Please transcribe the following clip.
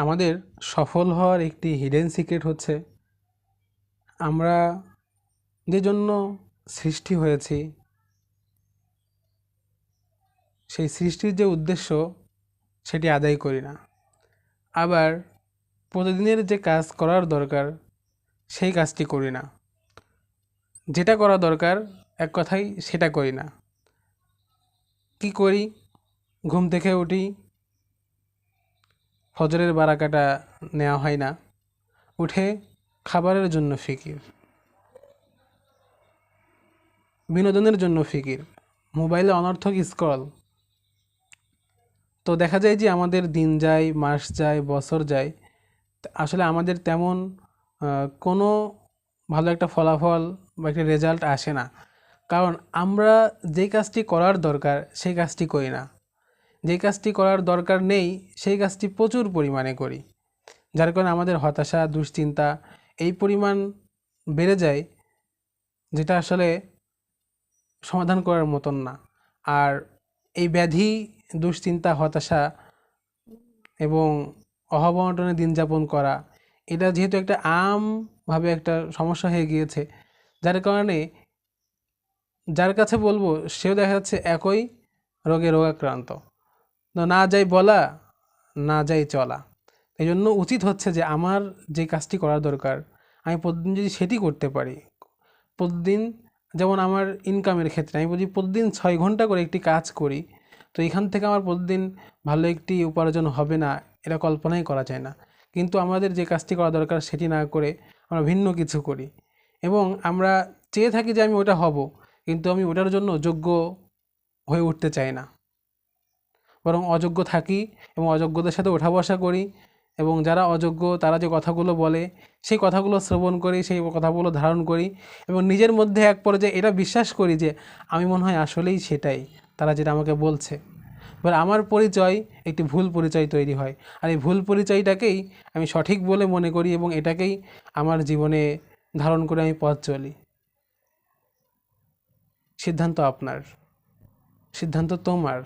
আমাদের সফল হওয়ার একটি হিডেন সিক্রেট হচ্ছে আমরা যে জন্য সৃষ্টি হয়েছি সেই সৃষ্টির যে উদ্দেশ্য সেটি আদায় করি না। আবার প্রতিদিনের যে কাজ করার দরকার সেই কাজটি করি না। যেটা করা দরকার এক কথায় সেটা করি না। কি করি? ঘুম থেকে উঠি, ফজরের বারাকাটা নেওয়া হয় না, উঠে খাবারের জন্য ফিকির, বিনোদনের জন্য ফিকির, মোবাইলে অনর্থক স্ক্রল। তো দেখা যায় যে আমাদের দিন যায়, মাস যায়, বছর যায়, আসলে আমাদের তেমন কোনো ভালো একটা ফলাফল বা একটা রেজাল্ট আসে না। কারণ আমরা যেই কাজটি করার দরকার সেই কাজটি করি না, যেই কাজটি করার দরকার নেই সেই কাজটি প্রচুর পরিমাণে করি, যার কারণে আমাদের হতাশা, দুশ্চিন্তা এই পরিমাণ বেড়ে যায় যেটা আসলে সমাধান করার মতন না। আর এই ব্যাধি, দুশ্চিন্তা, হতাশা এবং অভাব-অনটনে দিন যাপন করা, এটা যেহেতু একটা আমভাবে একটা সমস্যা হয়ে গিয়েছে, যার কারণে যার কাছে বলবো সেও দেখা যাচ্ছে একই রোগে রোগাক্রান্ত। তো না যাই বলা, না যাই চলা। এই জন্য উচিত হচ্ছে যে আমার যে কাজটি করা দরকার আমি প্রতিদিন যদি সেটি করতে পারি, প্রতিদিন, যেমন আমার ইনকামের ক্ষেত্রে আমি বলি প্রতিদিন 6 ঘন্টা করে একটি কাজ করি, তো এখান থেকে আমার প্রতিদিন ভালো একটি উপার্জন হবে না এটা কল্পনাই করা যায় না। কিন্তু আমাদের যে কাজটি করা দরকার সেটি না করে আমরা ভিন্ন কিছু করি এবং আমরা চেয়ে থাকি যে আমি ওটা হব, কিন্তু আমি ওটার জন্য যোগ্য হয়ে উঠতে চাই না, বরং অযোগ্য থাকি এবং অযোগ্যদের সাথে ওঠা বসা করি এবং যারা অযোগ্য তারা যে কথাগুলো বলে সেই কথাগুলো শ্রবণ করি, সেই কথাগুলো ধারণ করি এবং নিজের মধ্যে এক পর্যায়ে এটা বিশ্বাস করি যে আমি মনে হয় আসলেই সেটাই তারা যেটা আমাকে বলছে। এবার আমার পরিচয় একটি ভুল পরিচয় তৈরি হয়, আর এই ভুল পরিচয়টাকেই আমি সঠিক বলে মনে করি এবং এটাকেই আমার জীবনে ধারণ করে আমি পথ চলি। সিদ্ধান্ত আপনার, সিদ্ধান্ত তোমার।